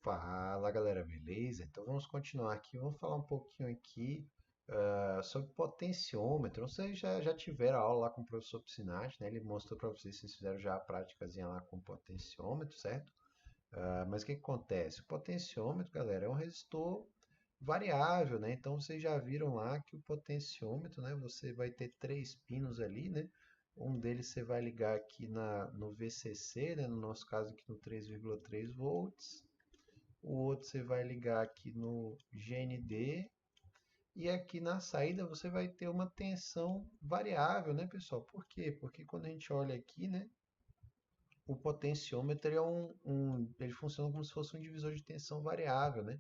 Fala galera, beleza? Então vamos continuar aqui, vamos falar um pouquinho aqui sobre potenciômetro. Vocês já tiveram aula lá com o professor Piscinati, né? Ele mostrou para vocês fizeram já a práticazinha lá com potenciômetro, certo? Mas o que que acontece? O potenciômetro, galera, é um resistor variável, né? Então vocês já viram lá que o potenciômetro, né? Você vai ter três pinos ali, né? Um deles você vai ligar aqui no VCC, né? No nosso caso aqui no 3,3 volts. O outro você vai ligar aqui no GND e aqui na saída você vai ter uma tensão variável, né, pessoal? Por quê? Porque quando a gente olha aqui, né, o potenciômetro ele funciona como se fosse um divisor de tensão variável, né?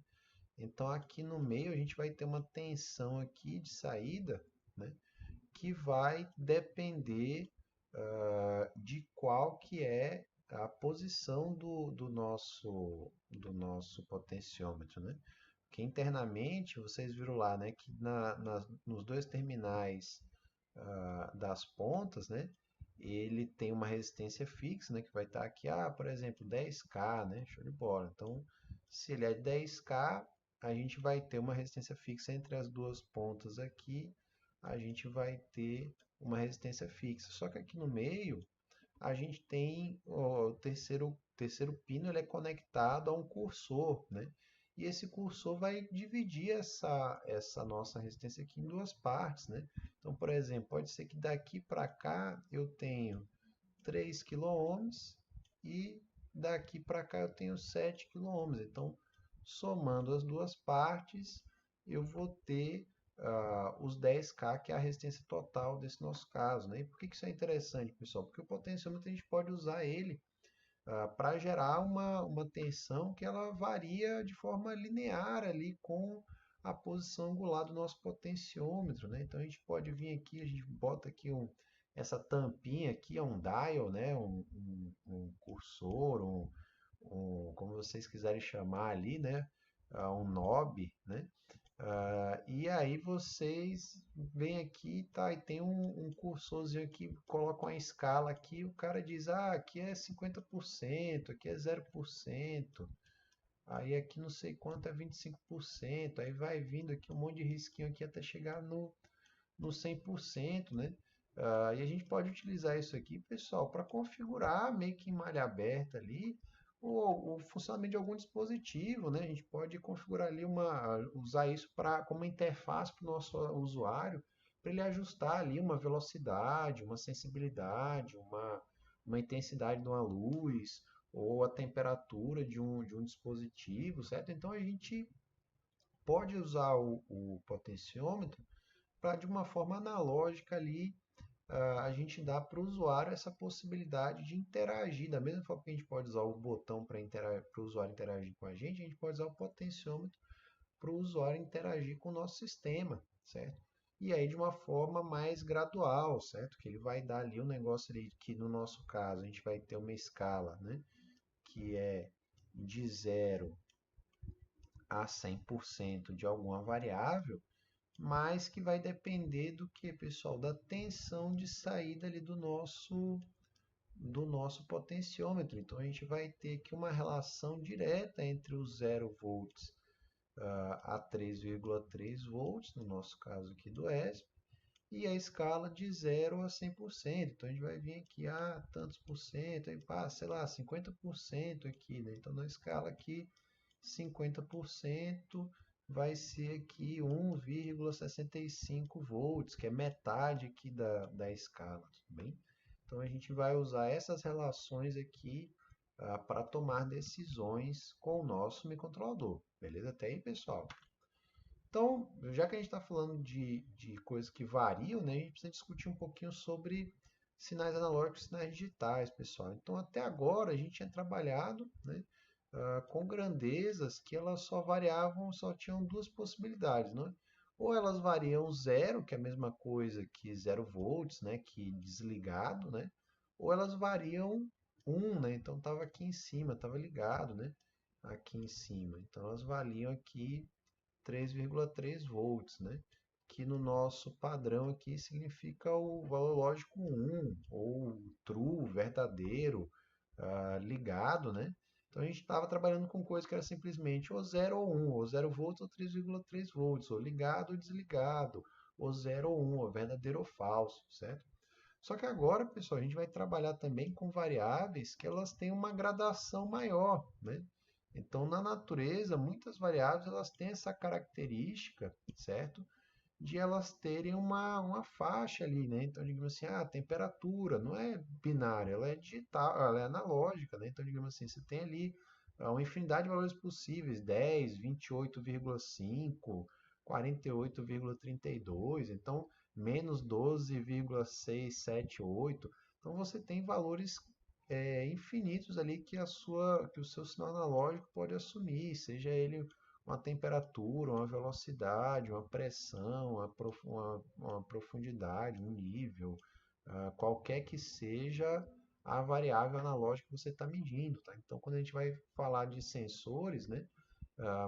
Então aqui no meio a gente vai ter uma tensão aqui de saída, né, que vai depender de qual que é a posição do nosso potenciômetro, né? Que internamente vocês viram lá, né, que nos dois terminais das pontas, né, ele tem uma resistência fixa, né, que vai estar aqui, por exemplo, 10K, né, show de bola. Então, se ele é 10K, a gente vai ter uma resistência fixa entre as duas pontas aqui, a gente vai ter uma resistência fixa. Só que aqui no meio, a gente tem o terceiro pino, ele é conectado a um cursor, né? E esse cursor vai dividir essa nossa resistência aqui em duas partes, né? Então, por exemplo, pode ser que daqui para cá eu tenho 3 quiloohms e daqui para cá eu tenho 7 quiloohms. Então, somando as duas partes, eu vou ter os 10K, que é a resistência total desse nosso caso, né? E por que isso é interessante, pessoal? Porque o potenciômetro a gente pode usar ele para gerar uma tensão que ela varia de forma linear ali com a posição angular do nosso potenciômetro, né? Então a gente pode vir aqui, a gente bota aqui essa tampinha aqui, é um dial, né? Um cursor, como vocês quiserem chamar ali, né? Um knob, né? E aí vocês vêm aqui, tá, e tem um cursorzinho aqui, colocam a escala aqui, o cara diz, aqui é 50%, aqui é 0%, aí aqui não sei quanto é 25%, aí vai vindo aqui um monte de risquinho aqui até chegar no 100%, né? E a gente pode utilizar isso aqui, pessoal, para configurar meio que em malha aberta ali o funcionamento de algum dispositivo, né? A gente pode configurar ali usar isso como interface para o nosso usuário, para ele ajustar ali uma velocidade, uma sensibilidade, uma intensidade de uma luz ou a temperatura de um dispositivo, certo? Então a gente pode usar o potenciômetro para de uma forma analógica ali a gente dá para o usuário essa possibilidade de interagir. Da mesma forma que a gente pode usar o botão para o usuário interagir com a gente pode usar o potenciômetro para o usuário interagir com o nosso sistema, certo? E aí de uma forma mais gradual, certo? Que ele vai dar ali um negócio ali que no nosso caso a gente vai ter uma escala, né? Que é de 0 a 100% de alguma variável, mas que vai depender do que, pessoal? Da tensão de saída ali do nosso potenciômetro. Então a gente vai ter aqui uma relação direta entre os 0 volts a 3,3 volts, no nosso caso aqui do ESP, e a escala de 0 a 100%. Então a gente vai vir aqui a tantos por cento, aí passa, sei lá, 50% aqui, né? Então na escala aqui 50% vai ser aqui 1,65 volts, que é metade aqui da escala, tudo bem? Então a gente vai usar essas relações aqui para tomar decisões com o nosso microcontrolador, beleza? Até aí, pessoal? Então, já que a gente está falando de coisas que variam, né, a gente precisa discutir um pouquinho sobre sinais analógicos e sinais digitais, pessoal. Então, até agora, a gente tinha trabalhado, né, com grandezas que elas só variavam, só tinham duas possibilidades, né? Ou elas variam zero, que é a mesma coisa que 0 volts, né, que desligado, né? Ou elas variam um, né? Então estava aqui em cima, estava ligado, né? Aqui em cima. Então elas valiam aqui 3,3 volts, né? Que no nosso padrão aqui significa o valor lógico 1, ou true, verdadeiro, ligado, né? Então a gente estava trabalhando com coisa que era simplesmente ou 0 ou 1, ou 0 volts ou 3,3 volts, ou ligado ou desligado, ou 0 ou 1, ou verdadeiro ou falso, certo? Só que agora, pessoal, a gente vai trabalhar também com variáveis que elas têm uma gradação maior, né? Então, na natureza, muitas variáveis elas têm essa característica, certo? De elas terem uma faixa ali, né? Então, digamos assim, a temperatura não é binária, ela é digital, ela é analógica, né? Então, digamos assim, você tem ali uma infinidade de valores possíveis, 10, 28,5, 48,32, então menos 12,678. Então, você tem valores infinitos ali que o seu sinal analógico pode assumir, seja ele uma temperatura, uma velocidade, uma pressão, uma profundidade, um nível, qualquer que seja a variável analógica que você está medindo, tá? Então, quando a gente vai falar de sensores, né,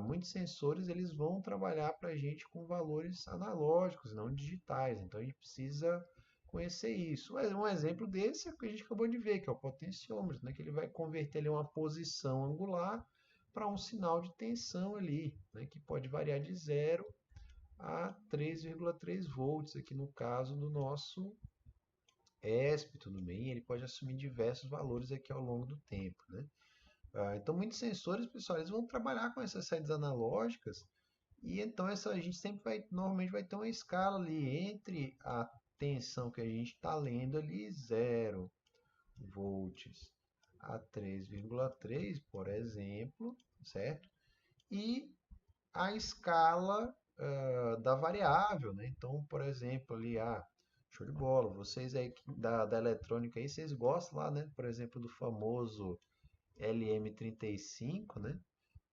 muitos sensores eles vão trabalhar para a gente com valores analógicos, não digitais. Então, a gente precisa conhecer isso. Um exemplo desse é o que a gente acabou de ver, que é o potenciômetro, né, que ele vai converter ali uma posição angular para um sinal de tensão ali, né, que pode variar de 0 a 3,3 volts, aqui no caso do nosso ESP, tudo bem? Ele pode assumir diversos valores aqui ao longo do tempo, né? Então, muitos sensores, pessoal, eles vão trabalhar com essas saídas analógicas e então a gente sempre normalmente vai ter uma escala ali entre a tensão que a gente está lendo ali, 0 volts a 3,3, por exemplo, certo? E a escala da variável, né? Então, por exemplo, ali, show de bola, vocês aí da eletrônica aí, vocês gostam lá, né? Por exemplo, do famoso LM35, né?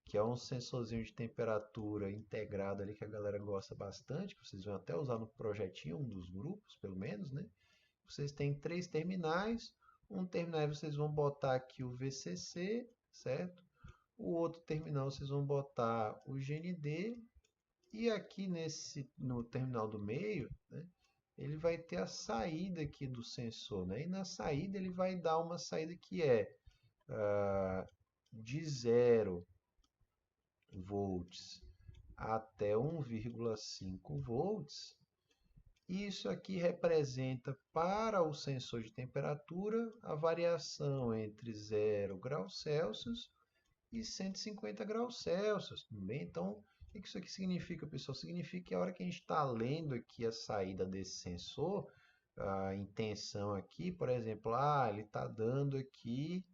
Que é um sensorzinho de temperatura integrado ali que a galera gosta bastante, que vocês vão até usar no projetinho, um dos grupos, pelo menos, né? Vocês têm três terminais, um terminal vocês vão botar aqui o VCC, certo? O outro terminal vocês vão botar o GND e aqui no terminal do meio, né, ele vai ter a saída aqui do sensor, né? E na saída ele vai dar uma saída que é de 0 volts até 1,5 volts. Isso aqui representa para o sensor de temperatura a variação entre 0 graus Celsius e 150 graus Celsius, tudo bem? Então, o que isso aqui significa, pessoal? Significa que a hora que a gente está lendo aqui a saída desse sensor, a intenção aqui, por exemplo, ele está dando aqui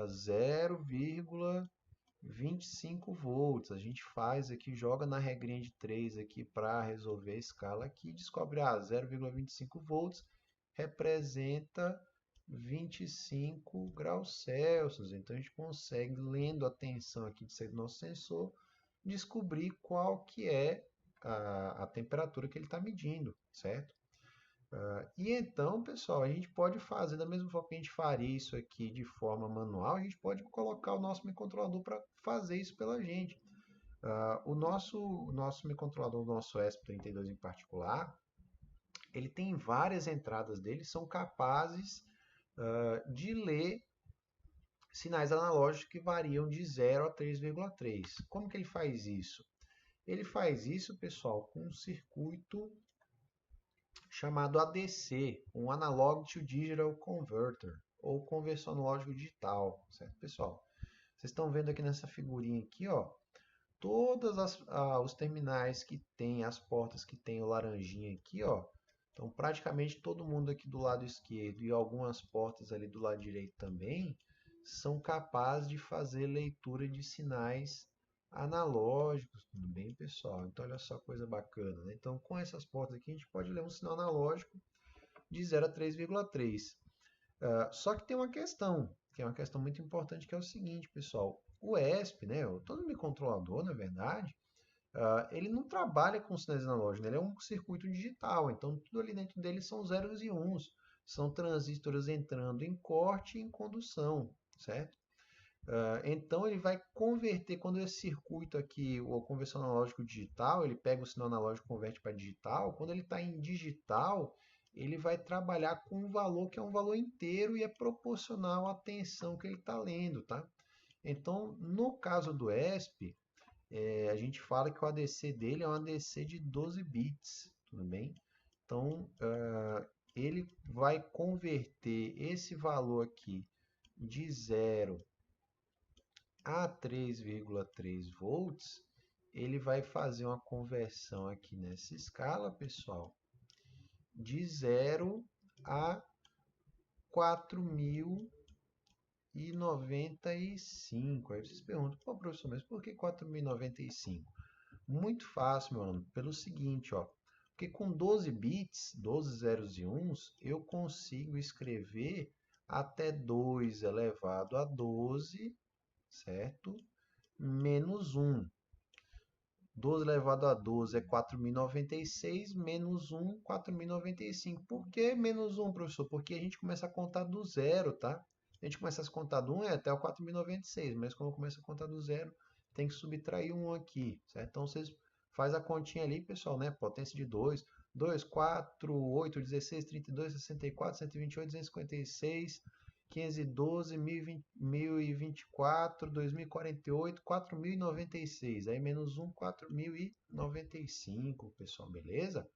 0,25 volts. A gente faz aqui, joga na regrinha de 3 aqui para resolver a escala aqui, descobre 0,25 volts representa 25 graus Celsius. Então a gente consegue, lendo a tensão aqui de ser do nosso sensor, descobrir qual que é a temperatura que ele está medindo, certo? E então, pessoal, a gente pode fazer da mesma forma que a gente faria isso aqui de forma manual, a gente pode colocar o nosso microcontrolador para fazer isso pela gente. O nosso microcontrolador, o nosso ESP32 em particular, ele tem várias entradas dele, são capazes de ler sinais analógicos que variam de 0 a 3,3. Como que ele faz isso? Ele faz isso, pessoal, com um circuito chamado ADC, um Analog to Digital Converter, ou conversão analógico digital, certo, pessoal? Vocês estão vendo aqui nessa figurinha aqui, ó, todos os terminais que tem, as portas que tem o laranjinha aqui, ó. Então, praticamente todo mundo aqui do lado esquerdo e algumas portas ali do lado direito também são capazes de fazer leitura de sinais analógicos, tudo bem, pessoal? Então, olha só coisa bacana, né? Então, com essas portas aqui, a gente pode ler um sinal analógico de 0 a 3,3. Só que tem uma questão, que é uma questão muito importante, que é o seguinte, pessoal. O ESP, né, todo microcontrolador, na verdade, ele não trabalha com sinais analógicos, né? Ele é um circuito digital, então tudo ali dentro dele são zeros e uns. São transistores entrando em corte e em condução, certo? Então ele vai converter, quando esse circuito aqui, o conversão analógico digital, ele pega o sinal analógico e converte para digital, quando ele está em digital, ele vai trabalhar com um valor que é um valor inteiro e é proporcional à tensão que ele está lendo, tá? Então, no caso do ESP, a gente fala que o ADC dele é um ADC de 12 bits, tudo bem? Então, ele vai converter esse valor aqui de 0 a 3,3 volts, ele vai fazer uma conversão aqui nessa escala, pessoal, de 0 a 4.095. Aí vocês perguntam, pô, professor, mas por que 4.095? Muito fácil, meu aluno, pelo seguinte, ó, porque com 12 bits, 12 zeros e uns, eu consigo escrever até 2 elevado a 12, certo? Menos 1. 12 elevado a 12 é 4.096, menos 1, 4.095. Por que menos 1, professor? Porque a gente começa a contar do zero, tá? A gente começa a contar do 1 até o 4.096, mas quando começa a contar do zero, tem que subtrair 1 aqui, certo? Então, vocês faz a continha ali, pessoal, né? Potência de 2, 2, 4, 8, 16, 32, 64, 128, 256, 512, 1024, 2048, 4096. Aí menos 1, 4095, pessoal, beleza?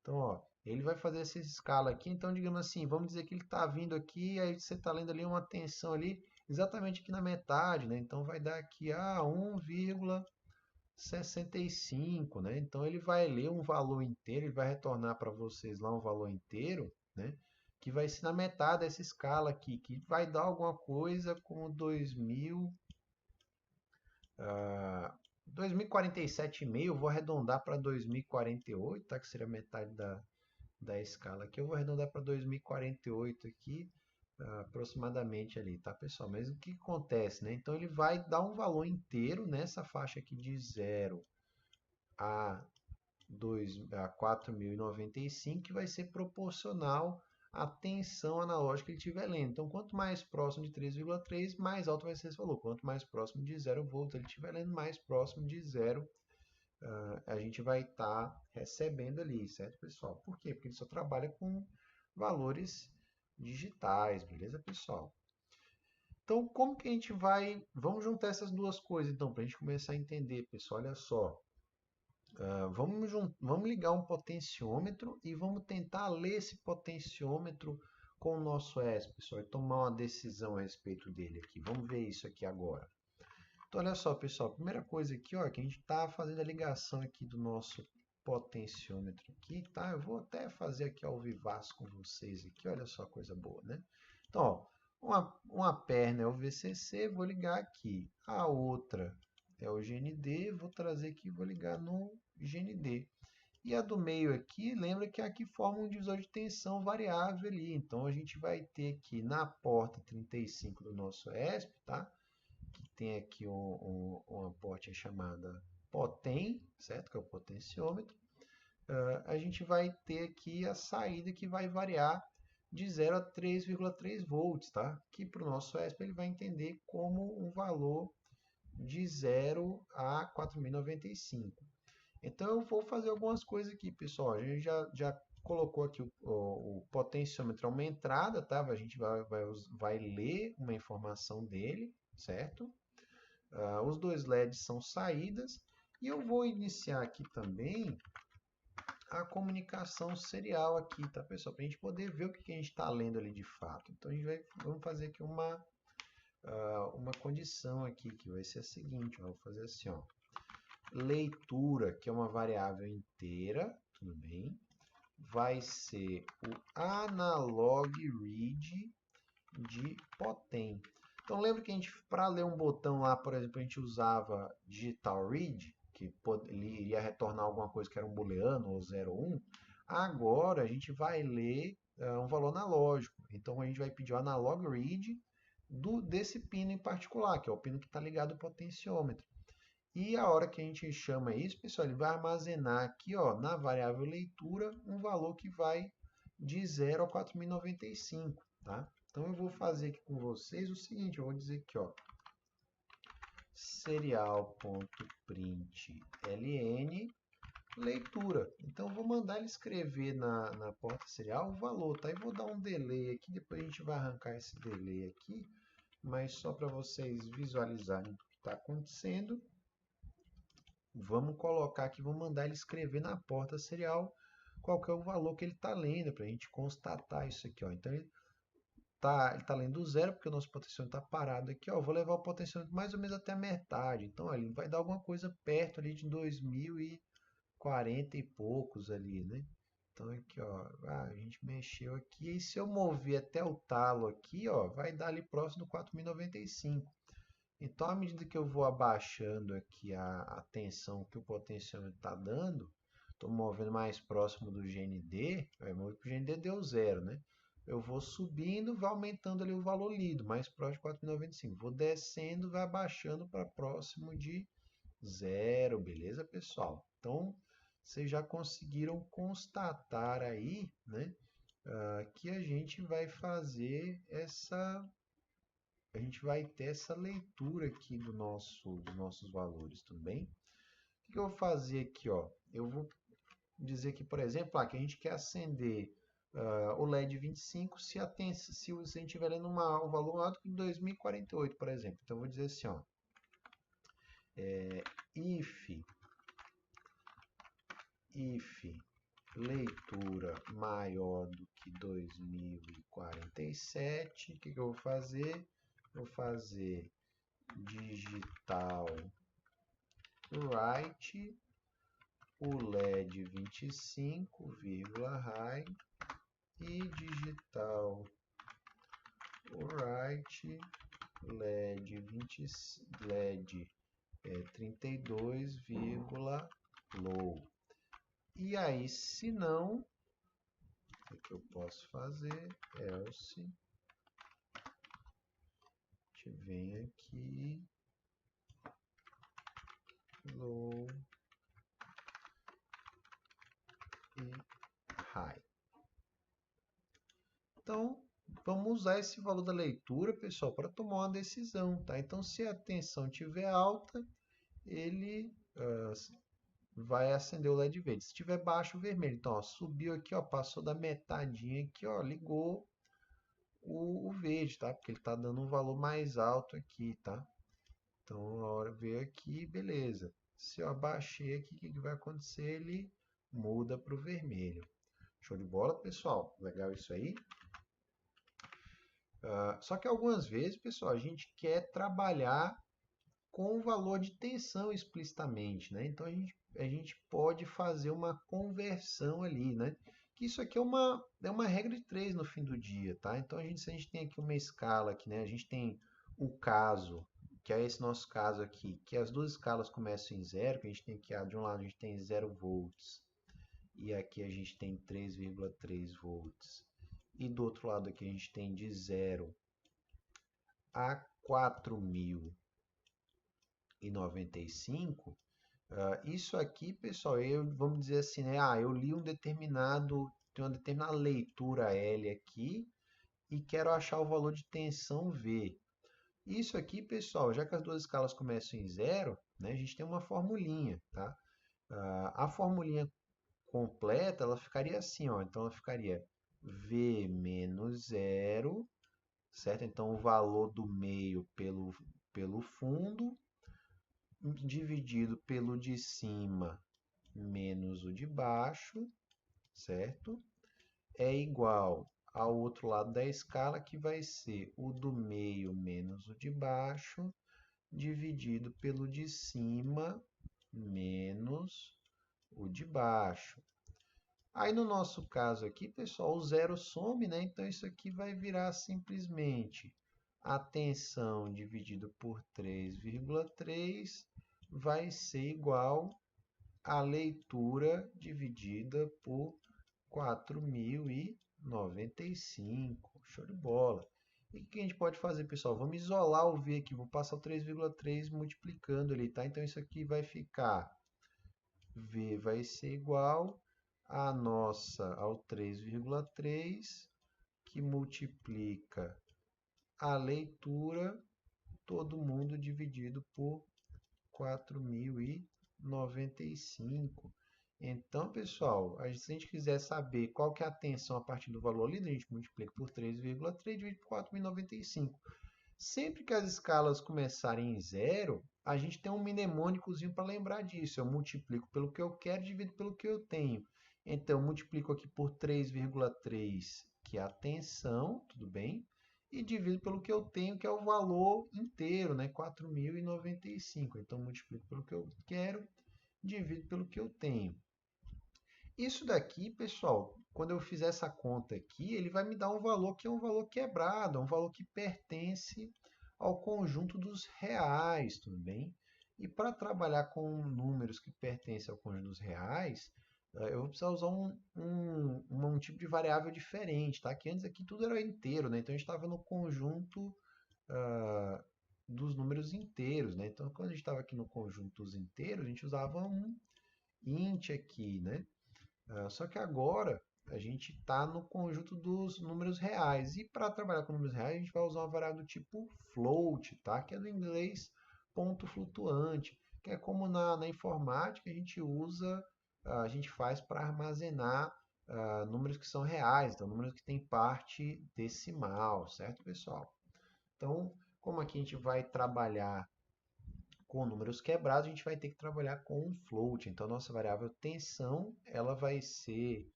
Então, ó, ele vai fazer essa escala aqui. Então, digamos assim, vamos dizer que ele está vindo aqui, aí você está lendo ali uma tensão ali, exatamente aqui na metade, né? Então, vai dar aqui a 1,65, né? Então, ele vai ler um valor inteiro, ele vai retornar para vocês lá um valor inteiro, né? Que vai ser na metade dessa escala aqui, que vai dar alguma coisa como 2047,5. Vou arredondar para 2048, tá? Que seria metade da escala aqui. Eu vou arredondar para 2048 aqui, aproximadamente ali, tá, pessoal? Mas o que acontece, né? Então ele vai dar um valor inteiro nessa faixa aqui de 0 a 4.095, que vai ser proporcional à tensão analógica que ele estiver lendo. Então, quanto mais próximo de 3,3, mais alto vai ser esse valor. Quanto mais próximo de 0 volts ele estiver lendo, mais próximo de 0 a gente vai estar recebendo ali, certo, pessoal? Por quê? Porque ele só trabalha com valores digitais, beleza, pessoal? Então, como que a gente vai... Vamos juntar essas duas coisas, então, para a gente começar a entender, pessoal. Olha só. Vamos ligar um potenciômetro e vamos tentar ler esse potenciômetro com o nosso ESP, pessoal, e tomar uma decisão a respeito dele aqui. Vamos ver isso aqui agora. Então, olha só, pessoal, a primeira coisa aqui, ó, que a gente está fazendo a ligação aqui do nosso potenciômetro aqui, tá? Eu vou até fazer aqui ao vivaço com vocês aqui, olha só, coisa boa, né? Então, ó, uma perna é o VCC, vou ligar aqui. A outra é o GND, vou trazer aqui e vou ligar no GND. E a do meio aqui, lembra que aqui forma um divisor de tensão variável ali. Então, a gente vai ter aqui na porta 35 do nosso ESP, tá? Que tem aqui uma porta chamada POTEN, certo? Que é o potenciômetro. A gente vai ter aqui a saída que vai variar de 0 a 3,3 volts, tá? Que para o nosso ESP ele vai entender como um valor de 0 a 4.095. Então eu vou fazer algumas coisas aqui, pessoal. A gente já colocou aqui o potenciômetro, uma entrada, tá? A gente vai ler uma informação dele, certo? Os dois LEDs são saídas. E eu vou iniciar aqui também a comunicação serial aqui, tá, pessoal? Para a gente poder ver o que a gente está lendo ali de fato. Então vamos fazer aqui uma condição aqui, que vai ser a seguinte, ó, vou fazer assim, ó. Leitura, que é uma variável inteira, tudo bem? Vai ser o analog read de potem. Então lembra que a gente, para ler um botão lá, por exemplo, a gente usava digital read, que ele iria retornar alguma coisa que era um booleano ou 0 ou 1. Agora a gente vai ler um valor analógico. Então a gente vai pedir o analog read desse pino em particular, que é o pino que está ligado ao potenciômetro. E a hora que a gente chama isso, pessoal, ele vai armazenar aqui, ó, na variável leitura, um valor que vai de 0 a 4.095, tá? Então eu vou fazer aqui com vocês o seguinte, eu vou dizer aqui, ó, serial.println leitura. Então eu vou mandar ele escrever na porta serial o valor, tá? E vou dar um delay aqui, depois a gente vai arrancar esse delay aqui, mas só para vocês visualizarem o que está acontecendo, vamos colocar aqui, vamos mandar ele escrever na porta serial qual que é o valor que ele está lendo, para a gente constatar isso aqui, ó. Então ele tá lendo o zero, porque o nosso potenciômetro está parado aqui, ó. Eu vou levar o potenciômetro mais ou menos até a metade. Então, ó, ele vai dar alguma coisa perto ali de 2040 e poucos ali, né? Então aqui, ó, a gente mexeu aqui, e se eu mover até o talo aqui, ó, vai dar ali próximo do 4095. Então, à medida que eu vou abaixando aqui a tensão que o potenciômetro está dando, estou movendo mais próximo do GND, o GND deu zero, né? Eu vou subindo, vai aumentando ali o valor lido, mais próximo de 4.095. Vou descendo, vai abaixando para próximo de zero, beleza, pessoal? Então, vocês já conseguiram constatar aí, né, que a gente vai fazer a gente vai ter essa leitura aqui dos nossos valores, tudo bem? O que eu vou fazer aqui, ó? Eu vou dizer que, por exemplo, que a gente quer acender o LED 25 se a gente estiver lendo um valor maior do que 2048, por exemplo. Então, eu vou dizer assim, ó, if leitura maior do que 2047, o que eu vou fazer? Vou fazer digital write o LED 25, high e digital write LED 20, LED 32, low. E aí, se não, o que eu posso fazer? Else, a gente vem aqui, low e high. Então, vamos usar esse valor da leitura, pessoal, para tomar uma decisão, tá? Então, se a tensão estiver alta, ele vai acender o LED verde. Se estiver baixo, vermelho. Então, ó, subiu aqui, ó, passou da metadinha aqui, ó, ligou o verde, tá? Porque ele está dando um valor mais alto aqui, tá? Então, a hora veio aqui, beleza. Se eu abaixei aqui, o que vai acontecer? Ele muda para o vermelho. Show de bola, pessoal? Legal isso aí? Só que algumas vezes, pessoal, a gente quer trabalhar com o valor de tensão explicitamente, né? Então a gente pode fazer uma conversão ali, né? Que isso aqui é uma regra de três no fim do dia, tá? Então se a gente tem aqui uma escala aqui, né? A gente tem o caso, que é esse nosso caso aqui, que as duas escalas começam em zero, que a gente tem aqui, de um lado a gente tem 0 volts e aqui a gente tem 3,3 volts. E do outro lado aqui a gente tem de 0 a 4.095. Isso aqui, pessoal, vamos dizer assim, né? Eu li tem uma determinada leitura L aqui e quero achar o valor de tensão V. Isso aqui, pessoal, já que as duas escalas começam em zero, né? A gente tem uma formulinha, tá? A formulinha completa, ela ficaria assim, ó. Então, ela ficaria V menos zero, certo? Então, o valor do meio pelo fundo, dividido pelo de cima menos o de baixo, certo? É igual ao outro lado da escala, que vai ser o do meio menos o de baixo, dividido pelo de cima menos o de baixo. Aí no nosso caso aqui, pessoal, o zero some, né? Então isso aqui vai virar simplesmente a tensão dividido por 3,3 vai ser igual a leitura dividida por 4.095. Show de bola. E o que a gente pode fazer, pessoal? Vamos isolar o V aqui. Vou passar o 3,3 multiplicando ali, tá? Então isso aqui vai ficar V vai ser igual ao 3,3 que multiplica a leitura, todo mundo dividido por 4.095. Então, pessoal, se a gente quiser saber qual que é a tensão a partir do valor ali, a gente multiplica por 3,3 e divide por 4.095. Sempre que as escalas começarem em zero, a gente tem um mnemônicozinho para lembrar disso. Eu multiplico pelo que eu quero e divido pelo que eu tenho. Então, eu multiplico aqui por 3,3, que é a tensão, tudo bem? E divido pelo que eu tenho, que é o valor inteiro, né? 4.095. Então, eu multiplico pelo que eu quero, divido pelo que eu tenho. Isso daqui, pessoal, quando eu fizer essa conta aqui, ele vai me dar um valor que é um valor quebrado, é um valor que pertence ao conjunto dos reais, tudo bem? E para trabalhar com números que pertencem ao conjunto dos reais, eu vou precisar usar um tipo de variável diferente, tá? Que antes aqui tudo era inteiro, né? Então a gente estava no conjunto ah, dos números inteiros, né? Então quando a gente estava aqui no conjunto dos inteiros, a gente usava um int aqui, né? Só que agora a gente está no conjunto dos números reais. E para trabalhar com números reais, a gente vai usar uma variável do tipo float, tá? Que é do inglês ponto flutuante, que é como na informática a gente usa, a gente faz para armazenar números que são reais, então números que têm parte decimal, certo, pessoal? Então, como aqui a gente vai trabalhar com números quebrados, a gente vai ter que trabalhar com um float. Então, nossa variável tensão, ela vai ser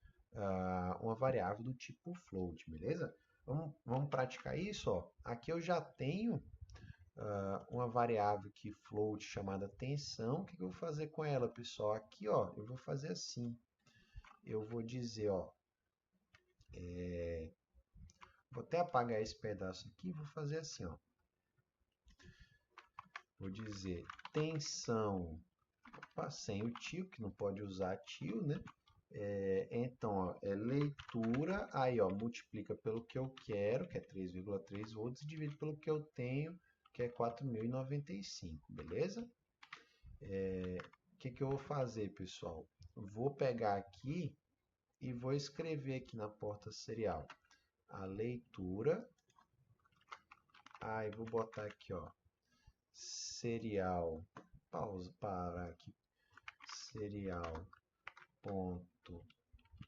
uma variável do tipo float, beleza? Vamos praticar isso, ó. Aqui eu já tenho uma variável que float chamada tensão. O que eu vou fazer com ela, pessoal? Aqui, ó, eu vou fazer assim. Eu vou dizer, ó, vou até apagar esse pedaço aqui, vou fazer assim, ó. Vou dizer tensão, sem o tio, que não pode usar tio, né? Então, ó, é leitura, aí ó, multiplica pelo que eu quero, que é 3,3 volts, e divide pelo que eu tenho, que é 4.095, beleza? O que eu vou fazer, pessoal? Vou pegar aqui e vou escrever aqui na porta serial a leitura, aí vou botar aqui, ó, serial, pausa, parar aqui, serial ponto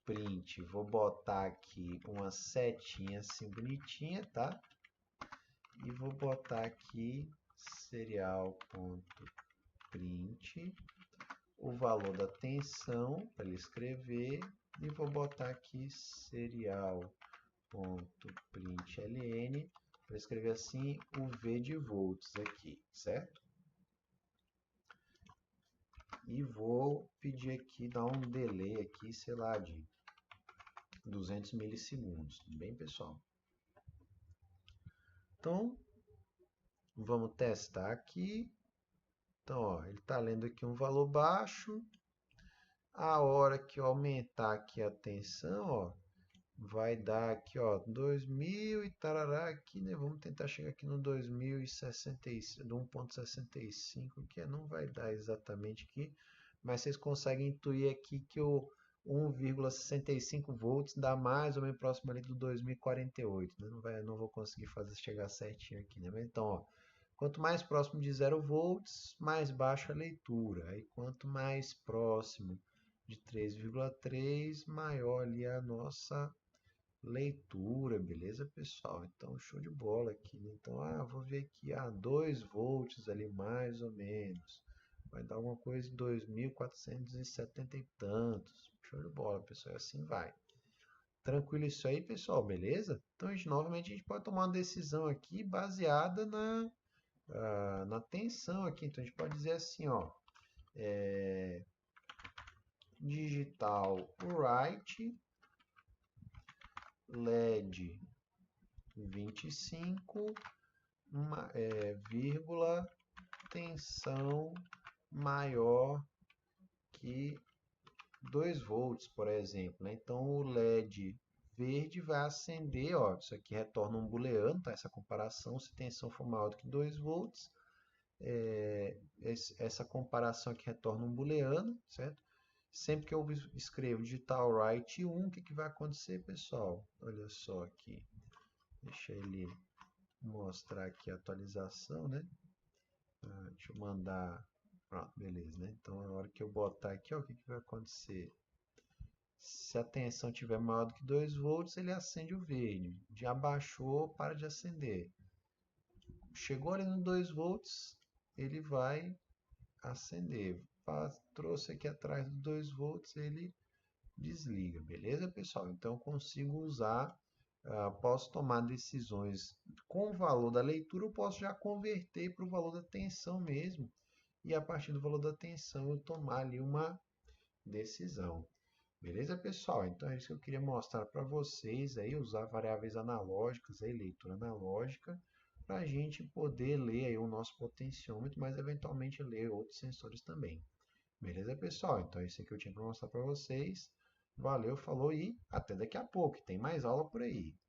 print, vou botar aqui uma setinha assim bonitinha, tá? E vou botar aqui serial.print, o valor da tensão para ele escrever, e vou botar aqui serial.println para escrever assim o V de volts aqui, certo? E vou pedir aqui, dar um delay aqui, sei lá, de 200 milissegundos, tudo bem, pessoal? Então, vamos testar aqui. Então, ó, ele está lendo aqui um valor baixo. A hora que eu aumentar aqui a tensão, ó, vai dar aqui, ó, 2000 e tarará aqui, né? Vamos tentar chegar aqui no 2065, do 1.65, que não vai dar exatamente aqui, mas vocês conseguem intuir aqui que o 1,65 volts dá mais ou menos próximo ali do 2048, né? Não vou conseguir fazer chegar certinho aqui, né? Mas então, ó, quanto mais próximo de 0 volts, mais baixa a leitura. Aí quanto mais próximo de 3,3, maior ali a nossa leitura, beleza, pessoal? Então, show de bola aqui, né? Então, vou ver aqui, 2 volts ali, mais ou menos. Vai dar alguma coisa em 2.470 e tantos. Show de bola, pessoal, e assim vai. Tranquilo isso aí, pessoal, beleza? Então, novamente, a gente pode tomar uma decisão aqui baseada na tensão aqui. Então, a gente pode dizer assim, ó, digital write LED 25, vírgula, tensão maior que 2 volts, por exemplo, né? Então o LED verde vai acender, ó, isso aqui retorna um booleano, tá? Essa comparação, se tensão for maior do que 2 volts, essa comparação aqui retorna um booleano, certo? Sempre que eu escrevo digital write 1, o que vai acontecer, pessoal? Olha só aqui, deixa ele mostrar aqui a atualização, né? Deixa eu mandar. Pronto, beleza, né? Então, na hora que eu botar aqui, ó, o que vai acontecer? Se a tensão tiver maior do que 2 volts, ele acende o verde. Já abaixou, para de acender. chegou ali no 2 volts, ele vai acender. Trouxe aqui atrás do 2 volts, ele desliga, beleza, pessoal? Então eu consigo usar, posso tomar decisões com o valor da leitura, eu posso já converter para o valor da tensão mesmo, e a partir do valor da tensão eu tomar ali uma decisão. Beleza, pessoal? Então é isso que eu queria mostrar para vocês aí, usar variáveis analógicas aí, leitura analógica, para a gente poder ler aí o nosso potenciômetro, mas eventualmente ler outros sensores também. Beleza, pessoal? Então é isso que eu tinha para mostrar para vocês. Valeu, falou e até daqui a pouco. Tem mais aula por aí.